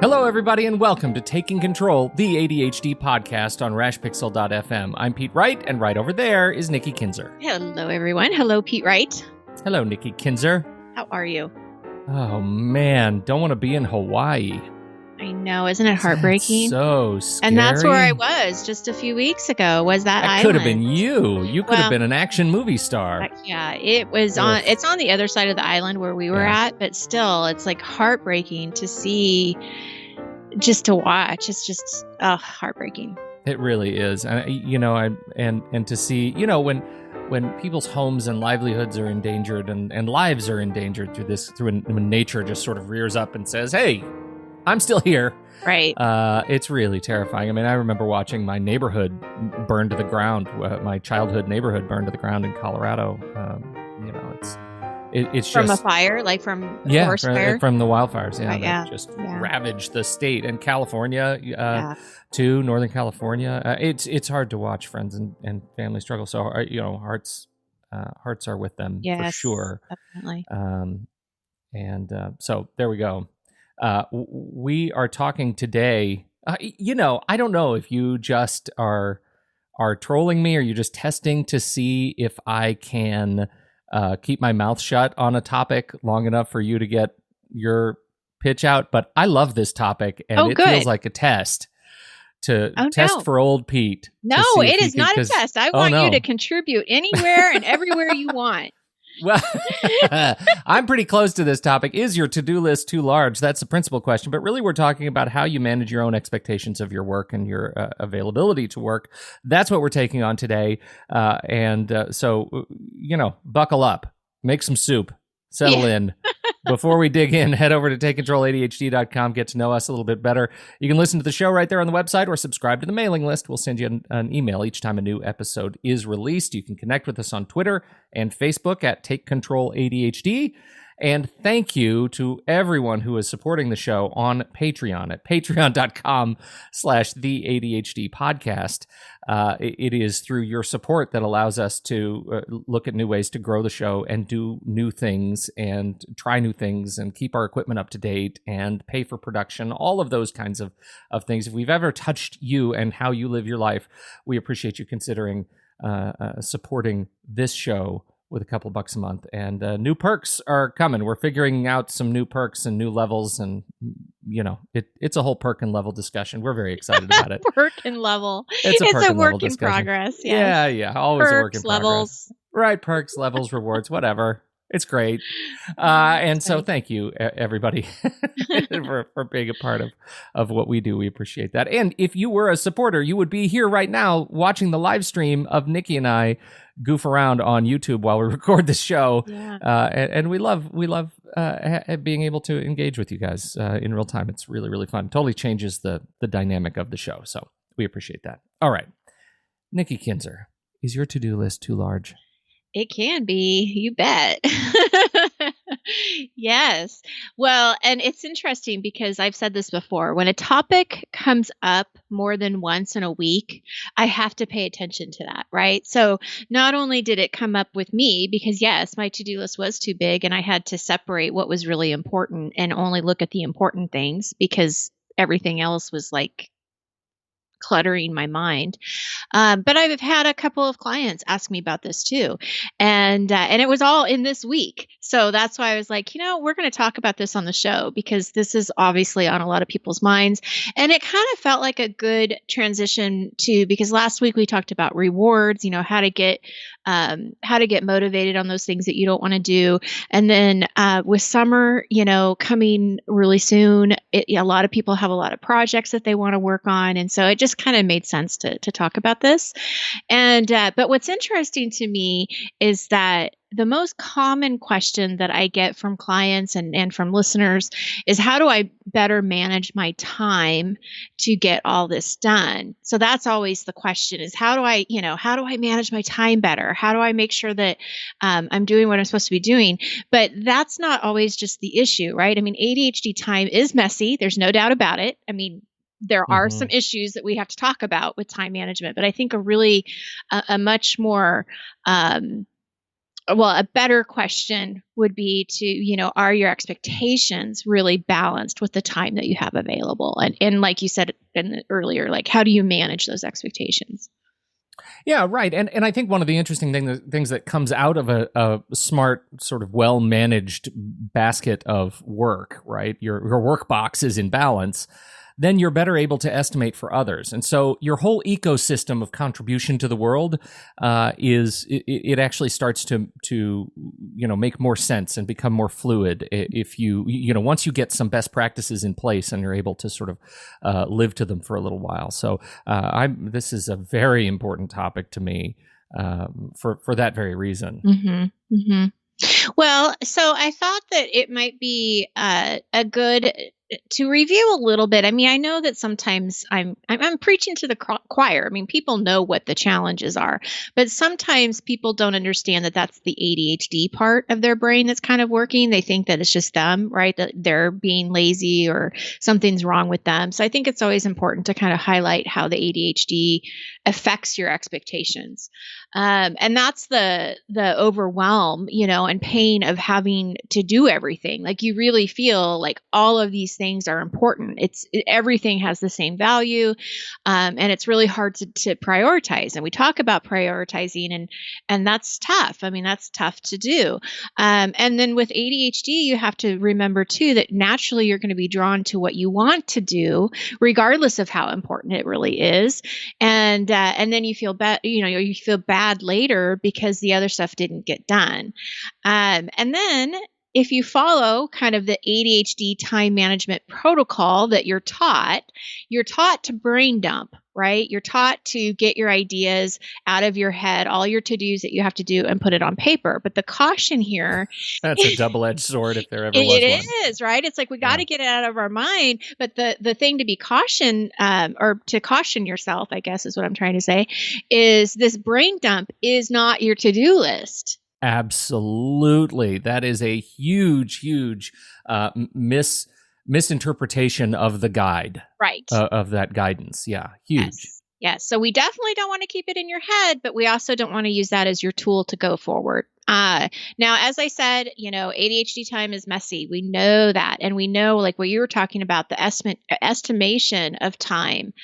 Hello, everybody, and welcome to Taking Control, the ADHD podcast on rashpixel.fm. I'm Pete Wright, and right over there is Nikki Kinzer. Hello, everyone. Hello, Pete Wright. Hello, Nikki Kinzer. How are you? Oh, man. Don't want to be in Hawaii. I know. Isn't it heartbreaking? That's so scary. And that's where I was just a few weeks ago, was that island. That could have been you. You could have been an action movie star. Yeah, it was it's on the other side of the island where we were at, but still, it's like heartbreaking to see, just to watch. It's just heartbreaking. It really is. And to see, when people's homes and livelihoods are endangered and lives are endangered when nature just sort of rears up and says, hey, I'm still here. Right. It's really terrifying. I mean, I remember watching my neighborhood burn to the ground, my childhood neighborhood burn to the ground in Colorado. It's from just a fire, like from forest fire? From the wildfires, that just Yeah. ravaged the state and California, too, Northern California. It's hard to watch friends and family struggle. So hearts are with them for sure. Definitely. So there we go. We are talking today. I don't know if you just are trolling me or you're just testing to see if I can keep my mouth shut on a topic long enough for you to get your pitch out. But I love this topic, and it feels like a test to test for old Pete. No, it is not a test. I want you to contribute anywhere and everywhere you want. Well, I'm pretty close to this topic. Is your to-do list too large? That's the principal question. But really, we're talking about how you manage your own expectations of your work and your availability to work. That's what we're taking on today. So, buckle up, make some soup, settle in. Before we dig in, head over to TakeControlADHD.com, get to know us a little bit better. You can listen to the show right there on the website or subscribe to the mailing list. We'll send you an email each time a new episode is released. You can connect with us on Twitter and Facebook at TakeControlADHD. And thank you to everyone who is supporting the show on Patreon at patreon.com/the ADHD podcast. It is through your support that allows us to look at new ways to grow the show and do new things and try new things and keep our equipment up to date and pay for production, all of those kinds of things. If we've ever touched you and how you live your life, we appreciate you considering supporting this show with a couple bucks a month. And new perks are coming. We're figuring out some new perks and new levels, and it's a whole perk and level discussion. We're very excited about it. Perk and level. It's a work in progress. Yes. Yeah. Always perks, a work in progress. Levels. Right. Perks, levels, rewards, whatever. It's great. And so thank you, everybody, for being a part of what we do. We appreciate that. And if you were a supporter, you would be here right now watching the live stream of Nikki and I goof around on YouTube while we record this show. Yeah. And we love being able to engage with you guys in real time. It's really, really fun. Totally changes the dynamic of the show. So we appreciate that. All right. Nikki Kinzer, is your to-do list too large? It can be, you bet. Yes. Well, and it's interesting because I've said this before. When a topic comes up more than once in a week, I have to pay attention to that, right? So not only did it come up with me because, yes, my to-do list was too big and I had to separate what was really important and only look at the important things because everything else was like cluttering my mind. But I've had a couple of clients ask me about this too. And it was all in this week. So that's why I was like, we're going to talk about this on the show because this is obviously on a lot of people's minds. And it kind of felt like a good transition because last week we talked about rewards, how to get motivated on those things that you don't want to do. And then with summer, coming really soon, a lot of people have a lot of projects that they want to work on. And so it just kind of made sense to talk about this. And but what's interesting to me is that the most common question that I get from clients and from listeners is how do I better manage my time to get all this done? So that's always the question is how do I manage my time better? How do I make sure that I'm doing what I'm supposed to be doing? But that's not always just the issue, right? I mean, ADHD time is messy. There's no doubt about it. I mean, there are some issues that we have to talk about with time management, but I think a much more well, a better question would be to, are your expectations really balanced with the time that you have available? And like you said earlier, like, how do you manage those expectations? Yeah, right. And I think one of the interesting things that comes out of a smart, sort of well managed basket of work, right? Your work box is in balance. Then you're better able to estimate for others. And so your whole ecosystem of contribution to the world it actually starts to make more sense and become more fluid if once you get some best practices in place and you're able to sort of live to them for a little while. So this is a very important topic to me for that very reason. Mm-hmm. Mm-hmm. Well, so I thought that it might be a good to review a little bit. I mean, I know that sometimes I'm preaching to the choir. I mean, people know what the challenges are, but sometimes people don't understand that that's the ADHD part of their brain that's kind of working. They think that it's just them, right? That they're being lazy or something's wrong with them. So I think it's always important to kind of highlight how the ADHD affects your expectations. And that's the overwhelm, and pain of having to do everything. Like, you really feel like all of these things are important. Everything has the same value. And it's really hard to prioritize. And we talk about prioritizing, and that's tough. I mean, that's tough to do. And then with ADHD, you have to remember too, that naturally you're going to be drawn to what you want to do, regardless of how important it really is. And then you feel bad, you feel bad later because the other stuff didn't get done. And then if you follow kind of the ADHD time management protocol that you're taught to brain dump, right? You're taught to get your ideas out of your head, all your to-dos that you have to do, and put it on paper. But the caution here, that's a double-edged sword if there ever was one. It is, right? It's like we got to get it out of our mind. But the thing to be cautioned, or to caution yourself, I guess is what I'm trying to say, is this brain dump is not your to-do list. Absolutely. That is a huge misinterpretation of the guide. Right. Of that guidance. Yeah. Huge. Yes. So we definitely don't want to keep it in your head, but we also don't want to use that as your tool to go forward. Now, as I said, ADHD time is messy. We know that. And we know, like what you were talking about, the estimation of time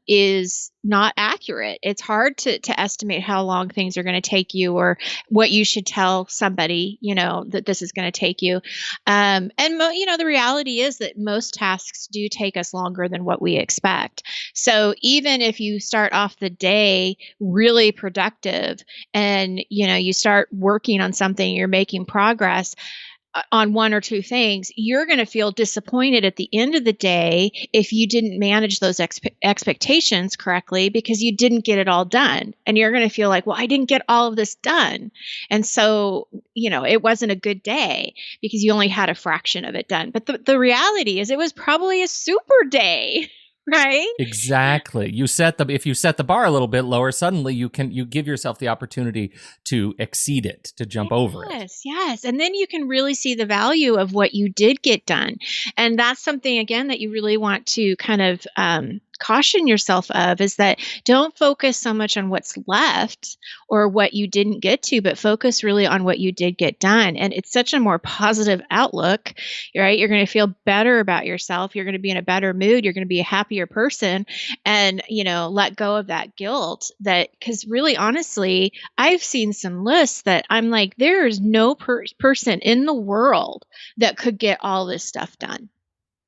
is not accurate. It's hard to estimate how long things are going to take you, or what you should tell somebody, that this is going to take you. The reality is that most tasks do take us longer than what we expect. So even if you start off the day really productive and, you start working on something, you're making progress on one or two things, you're going to feel disappointed at the end of the day if you didn't manage those expectations correctly, because you didn't get it all done. And you're going to feel like, well, I didn't get all of this done. And so, it wasn't a good day because you only had a fraction of it done. But the reality is it was probably a super day. Right? Exactly. If you set the bar a little bit lower, suddenly you give yourself the opportunity to exceed it, to jump over it. Yes. And then you can really see the value of what you did get done. And that's something, again, that you really want to kind of caution yourself of, is that don't focus so much on what's left or what you didn't get to, but focus really on what you did get done. And it's such a more positive outlook, right? You're going to feel better about yourself. You're going to be in a better mood. You're going to be a happier person, and, let go of that guilt. Because really, honestly, I've seen some lists that I'm like, there is no person in the world that could get all this stuff done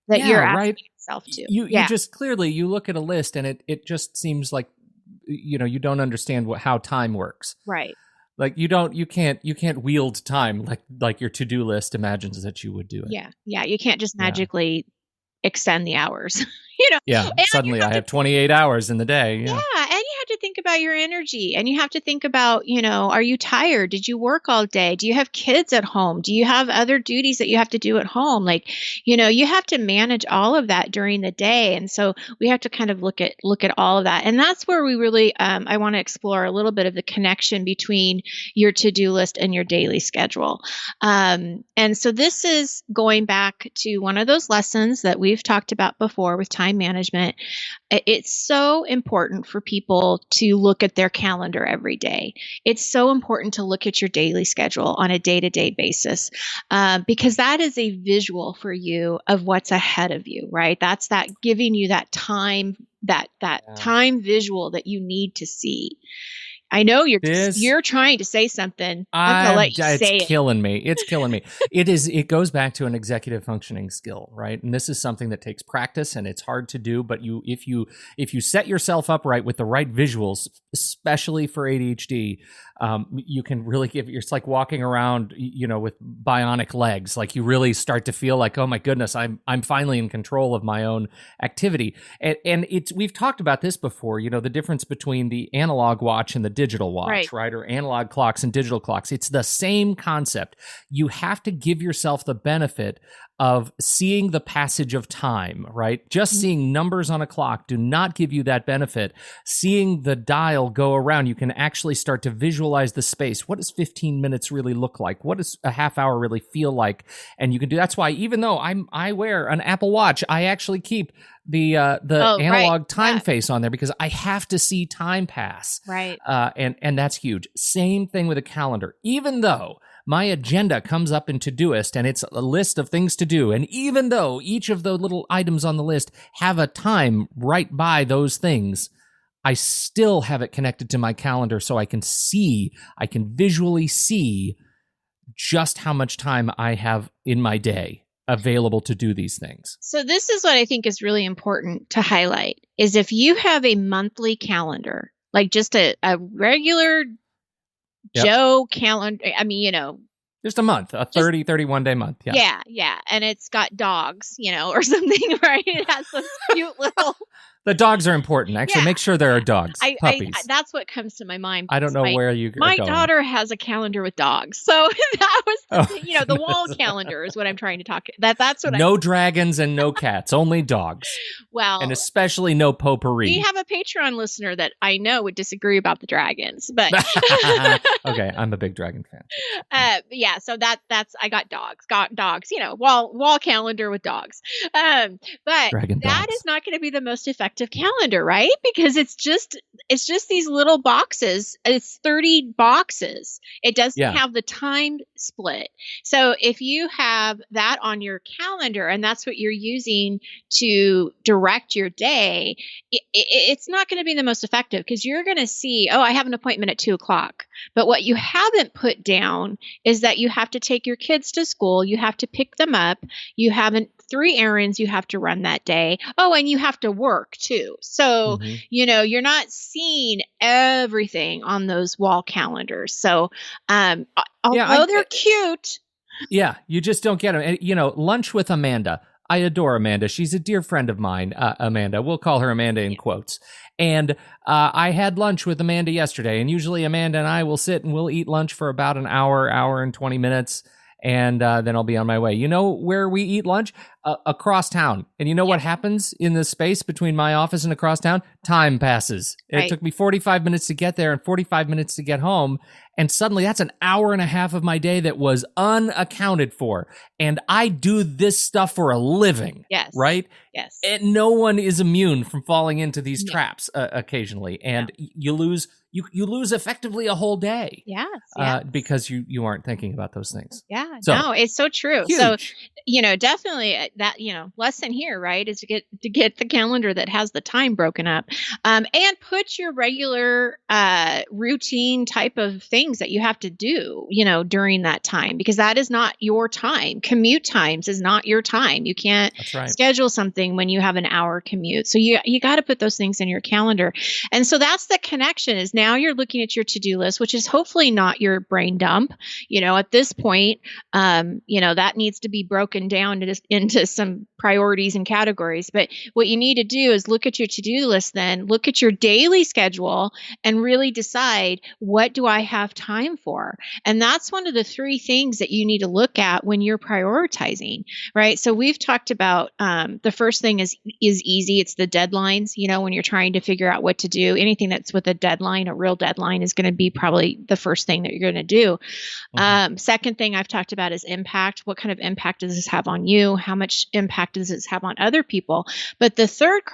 that you're asking yourself to. You just clearly, you look at a list and it just seems like, you don't understand how time works. Right. Like you can't wield time like your to-do list imagines that you would do it. Yeah. You can't just magically extend the hours. Yeah. Suddenly I have 28 hours in the day. Yeah. And you have to think about your energy, and you have to think about, are you tired? Did you work all day? Do you have kids at home? Do you have other duties that you have to do at home? Like, you have to manage all of that during the day. And so we have to kind of look at all of that. And that's where we really, I want to explore a little bit of the connection between your to-do list and your daily schedule. And so this is going back to one of those lessons that we've talked about before with time management. It's so important for people to to look at their calendar every day. It's so important to look at your daily schedule on a day-to-day basis, because that is a visual for you of what's ahead of you, right? That's that giving you that time, that time visual that you need to see. I know you're trying to say something. I'm gonna let you say it. It's killing me. It's killing me. It goes back to an executive functioning skill, right? And this is something that takes practice, and it's hard to do. But if you set yourself up right with the right visuals, especially for ADHD, you can really it's like walking around, with bionic legs. Like you really start to feel like, oh my goodness, I'm finally in control of my own activity. And we've talked about this before. The difference between the analog watch and the digital watch, right? Or analog clocks and digital clocks. It's the same concept. You have to give yourself the benefit of seeing the passage of time, right? Just seeing numbers on a clock do not give you that benefit. Seeing the dial go around, you can actually start to visualize the space. What does 15 minutes really look like? What does a half hour really feel like? And you can do, that's why even though I wear an Apple Watch, I actually keep the analog time face on there because I have to see time pass. Right. And that's huge. Same thing with a calendar. Even though my agenda comes up in Todoist and it's a list of things to do, and even though each of the little items on the list have a time right by those things, I still have it connected to my calendar so I can visually see just how much time I have in my day available to do these things. So this is what I think is really important to highlight, is if you have a monthly calendar, like just a regular Joe calendar, just a month, a 31 day month. Yeah. Yeah. And it's got dogs, or something, right? It has those cute little. The dogs are important. Actually, make sure there are dogs, puppies. That's what comes to my mind. I don't know where you are My going. daughter has a calendar with dogs. So that was, the wall calendar is what I'm trying to talk. That's what No dragons and no cats, only dogs. Well. And especially no potpourri. We have a Patreon listener that I know would disagree about the dragons, but. Okay, I'm a big dragon fan. Yeah, so that's, I got dogs, wall calendar with dogs. But Dragon that dogs. is not going to be the most effective calendar, right? Because it's just these little boxes. It's 30 boxes. It doesn't have the time split. So if you have that on your calendar and that's what you're using to direct your day, it's not going to be the most effective because you're going to see, I have an appointment at 2:00. But what you haven't put down is that you have to take your kids to school. You have to pick them up. You have 3 errands you have to run that day. Oh, and you have to work too. So, you're not seeing everything on those wall calendars. So, although they're cute. Yeah, you just don't get them. And, lunch with Amanda. I adore Amanda. She's a dear friend of mine, Amanda. We'll call her Amanda in quotes. And I had lunch with Amanda yesterday. And usually Amanda and I will sit and we'll eat lunch for about an hour and 20 minutes. And then I'll be on my way. You know where we eat lunch? Across town. And you know what happens in the space between my office and across town? Time passes. It took me 45 minutes to get there and 45 minutes to get home. And suddenly that's an hour and a half of my day that was unaccounted for. And I do this stuff for a living. Yes. Right? Yes. And no one is immune from falling into these traps occasionally. And you lose effectively a whole day. Yes. Because you aren't thinking about those things. Yeah. No, it's so true. Huge. So, definitely that, lesson here, right, is to get the calendar that has the time broken up, and put your regular routine type of things that you have to do, during that time, because that is not your time. Commute times is not your time. You can't schedule something when you have an hour commute. So you got to put those things in your calendar. And so that's the connection, is now you're looking at your to-do list, which is hopefully not your brain dump. At this point, that needs to be broken down into some priorities and categories. But what you need to do is look at your to-do list, then look at your daily schedule and really decide, what do I have time for? And that's one of the 3 things that you need to look at when you're prioritizing, right? So we've talked about the first thing is easy. It's the deadlines. When you're trying to figure out what to do, anything that's with a deadline, a real deadline, is going to be probably the first thing that you're going to do. Second thing I've talked about is impact. What kind of impact does this have on you? How much impact does this have on other people? But the third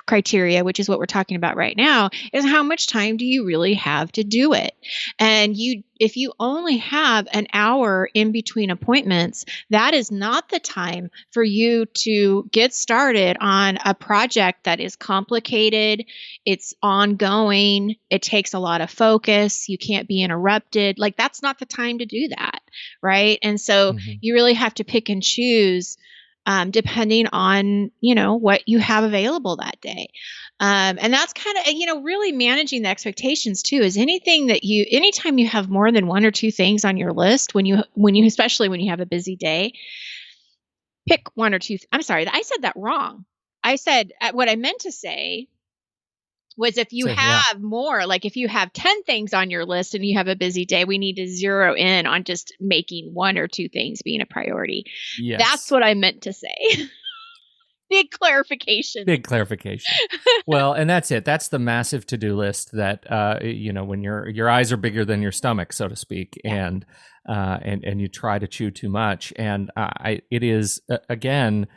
criteria, which is what we're talking about right now, is how much time do you really have to do it? And if you only have an hour in between appointments, that is not the time for you to get started on a project that is complicated. It's ongoing. It takes a lot of focus. You can't be interrupted. Like, that's not the time to do that. Right. And so you really have to pick and choose, depending on, what you have available that day. And that's kind of, really managing the expectations too, is anytime you have more than one or two things on your list, especially when you have a busy day, pick one or two. I'm sorry, I said that wrong. I said, what I meant to say was, if you have more, like if you have 10 things on your list and you have a busy day, we need to zero in on just making one or two things being a priority. Yes. That's what I meant to say. Big clarification. Well, and that's it. That's the massive to-do list that, when your eyes are bigger than your stomach, so to speak, and you try to chew too much. And it is, again,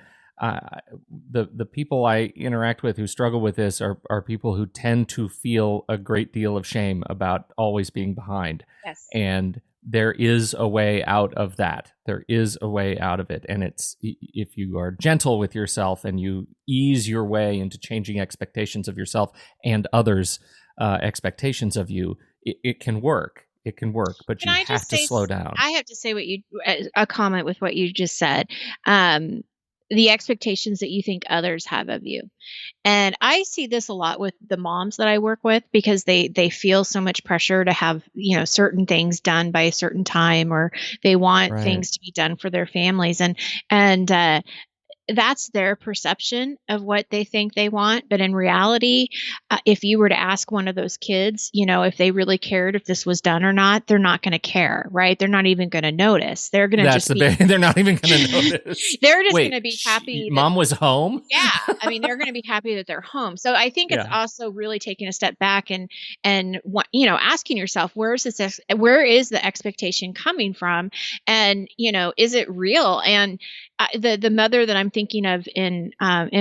the people I interact with who struggle with this are people who tend to feel a great deal of shame about always being behind. Yes. And there is a way out of that. There is a way out of it. And it's, if you are gentle with yourself and you ease your way into changing expectations of yourself and others' expectations of you, it can work. It can work, but you have to slow down. I have to say a comment with what you just said. The expectations that you think others have of you. And I see this a lot with the moms that I work with, because they feel so much pressure to have, certain things done by a certain time, or they want things to be done for their families. And that's their perception of what they think they want. But in reality, if you were to ask one of those kids, if they really cared if this was done or not, they're not going to care, right? They're not even going to notice. They're going to they're not even going to notice. They're just going to be happy. Mom was home. Yeah. I mean, they're going to be happy that they're home. So I think it's also really taking a step back and asking yourself, where is the expectation coming from? And, is it real? And the mother that I'm thinking of in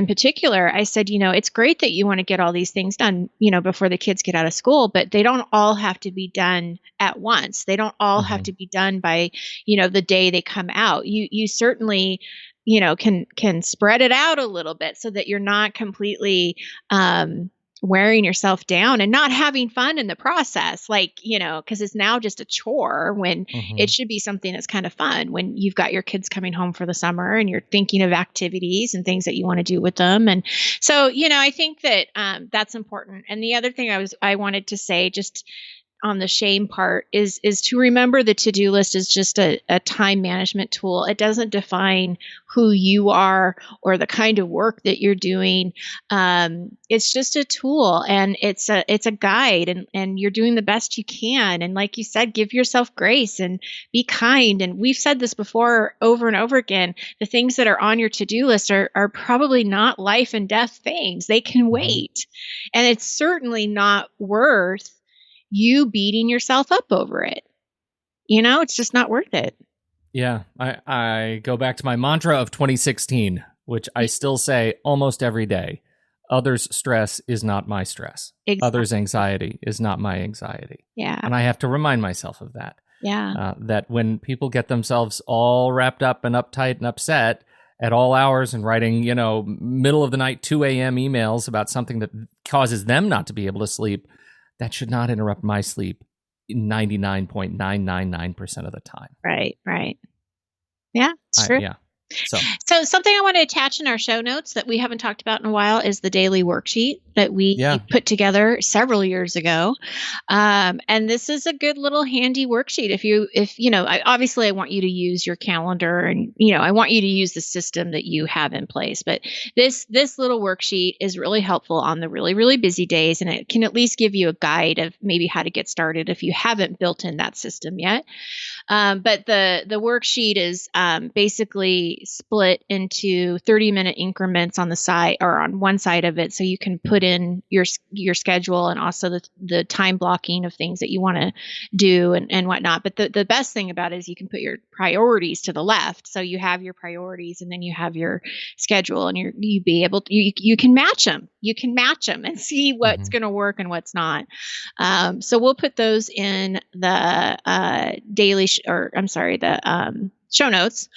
particular, I said, it's great that you want to get all these things done, before the kids get out of school, but they don't all have to be done at once. They don't all have to be done by, the day they come out. You certainly, can spread it out a little bit so that you're not completely, wearing yourself down and not having fun in the process, because it's now just a chore when it should be something that's kind of fun, when you've got your kids coming home for the summer and you're thinking of activities and things that you want to do with them. And so, I think that that's important. And the other thing I wanted to say, just on the shame part, is to remember the to-do list is just a time management tool. It doesn't define who you are or the kind of work that you're doing. It's just a tool, and it's a guide, and you're doing the best you can. And like you said, give yourself grace and be kind. And we've said this before over and over again, the things that are on your to-do list are probably not life and death things. They can wait. And it's certainly not worth you beating yourself up over it. It's just not worth it. Yeah. I go back to my mantra of 2016, which I still say almost every day. Others' stress is not my stress. Exactly. Others' anxiety is not my anxiety. Yeah. And I have to remind myself of that. Yeah. That when people get themselves all wrapped up and uptight and upset at all hours and writing, middle of the night, 2 a.m. emails about something that causes them not to be able to sleep, that should not interrupt my sleep 99.999% of the time. Right. Yeah, it's true. So something I want to attach in our show notes that we haven't talked about in a while is the daily worksheet that we put together several years ago. And this is a good little handy worksheet. Obviously I want you to use your calendar, and, I want you to use the system that you have in place. But this little worksheet is really helpful on the really, really busy days. And it can at least give you a guide of maybe how to get started if you haven't built in that system yet. But the worksheet is basically split into 30-minute increments on the side, or on one side of it, so you can put put in your schedule and also the time blocking of things that you want to do and whatnot. But the best thing about it is you can put your priorities to the left. So you have your priorities and then you have your schedule, and you can match them. You can match them and see what's going to work and what's not. So we'll put those in the show notes.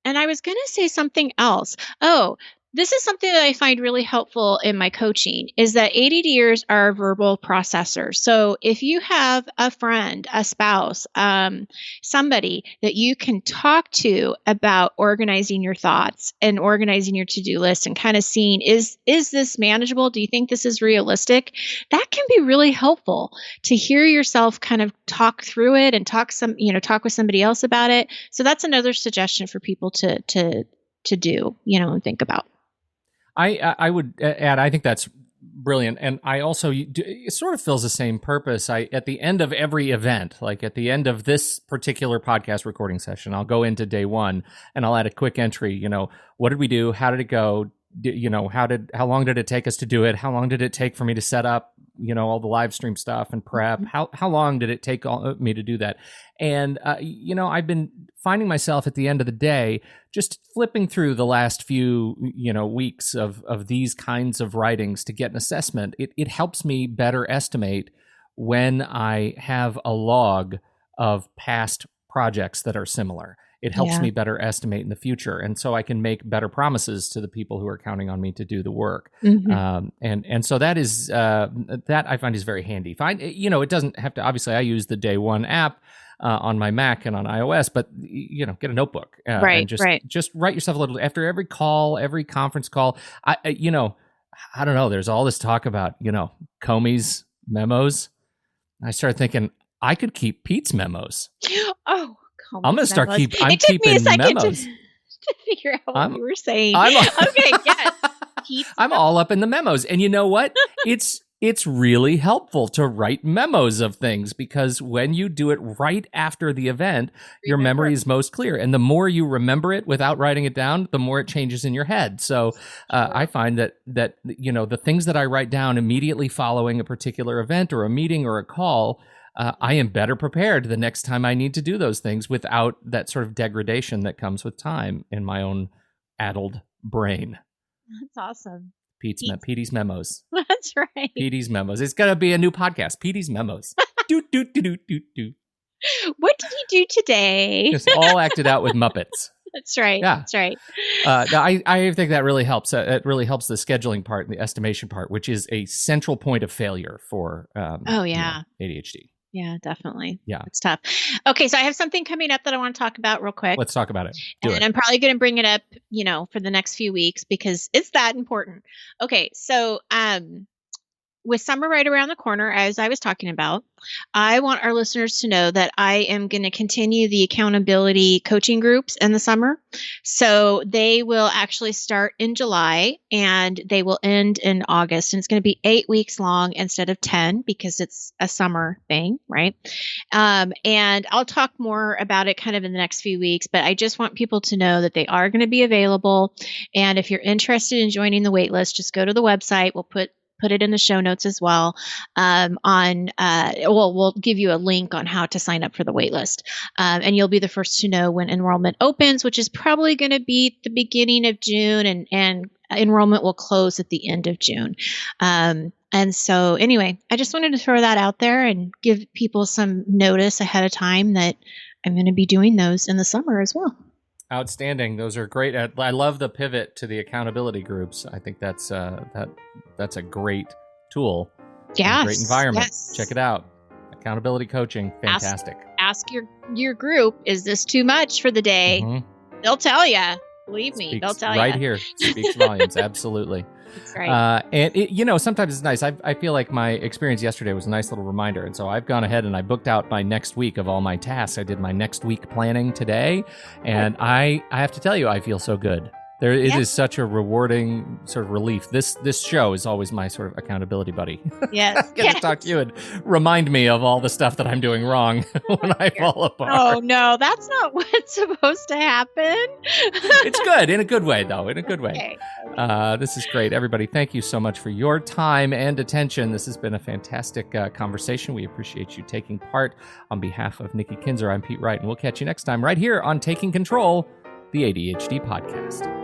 And I was going to say something else. Oh, this is something that I find really helpful in my coaching, is that ADDers are verbal processors. So if you have a friend, a spouse, somebody that you can talk to about organizing your thoughts and organizing your to-do list and kind of seeing, is this manageable? Do you think this is realistic? That can be really helpful to hear yourself kind of talk through it and talk with somebody else about it. So that's another suggestion for people to do, and think about. I would add, I think that's brilliant. And I also, it sort of fills the same purpose. At the end of every event, like at the end of this particular podcast recording session, I'll go into day one and I'll add a quick entry, what did we do? How did it go? How long did it take us to do it? How long did it take for me to set up, all the live stream stuff and prep? How long did it take me to do that? And, I've been finding myself at the end of the day, just flipping through the last few, weeks of these kinds of writings to get an assessment. It helps me better estimate when I have a log of past projects that are similar. It helps me better estimate in the future. And so I can make better promises to the people who are counting on me to do the work. And so that is, that I find is very handy. It doesn't have to, obviously I use the Day One app on my Mac and on iOS, but get a notebook and just write yourself a little after every call, every conference call. I don't know. There's all this talk about, Comey's memos. I started thinking I could keep Pete's memos. Oh, I'm going to start keeping memos. It took me a second to figure out what you were saying. Okay, yes. I'm all up in the memos. And you know what? It's really helpful to write memos of things, because when you do it right after the event, your memory is most clear. And the more you remember it without writing it down, the more it changes in your head. So I find that the things that I write down immediately following a particular event or a meeting or a call, I am better prepared the next time I need to do those things without that sort of degradation that comes with time in my own addled brain. That's awesome. Petey's Memos. That's right. Petey's Memos. It's going to be a new podcast. Petey's Memos. Do. What did you do today? Just all acted out with Muppets. That's right. Yeah. That's right. I think that really helps. It really helps the scheduling part and the estimation part, which is a central point of failure for ADHD. Yeah, definitely. Yeah. It's tough. Okay, so I have something coming up that I want to talk about real quick. Let's talk about it. And I'm probably going to bring it up, for the next few weeks because it's that important. Okay, so with summer right around the corner, as I was talking about, I want our listeners to know that I am going to continue the accountability coaching groups in the summer. So they will actually start in July and they will end in August. And it's going to be 8 weeks long instead of 10 because it's a summer thing, right? And I'll talk more about it kind of in the next few weeks, but I just want people to know that they are going to be available. And if you're interested in joining the wait list, just go to the website. We'll put it in the show notes as well. We'll give you a link on how to sign up for the waitlist. And you'll be the first to know when enrollment opens, which is probably going to be the beginning of June, and enrollment will close at the end of June. And so anyway, I just wanted to throw that out there and give people some notice ahead of time that I'm going to be doing those in the summer as well. Outstanding. Those are great. I love the pivot to the accountability groups. I think that's a great tool. Yeah. Great environment. Yes. Check it out. Accountability coaching. Fantastic. Ask your group, is this too much for the day? Mm-hmm. They'll tell you. Believe me, they'll tell you. Right here. Speaks volumes. Absolutely. That's right. And sometimes it's nice. I feel like my experience yesterday was a nice little reminder. And so I've gone ahead and I booked out my next week of all my tasks. I did my next week planning today. And I have to tell you, I feel so good It is such a rewarding sort of relief. This show is always my sort of accountability buddy. Yes. Get to talk to you and remind me of all the stuff that I'm doing wrong when I fall apart. Oh, no, that's not what's supposed to happen. It's good, in a good way, though, in a good way. Okay. This is great. Everybody, thank you so much for your time and attention. This has been a fantastic conversation. We appreciate you taking part. On behalf of Nikki Kinzer, I'm Pete Wright, and we'll catch you next time right here on Taking Control, the ADHD podcast.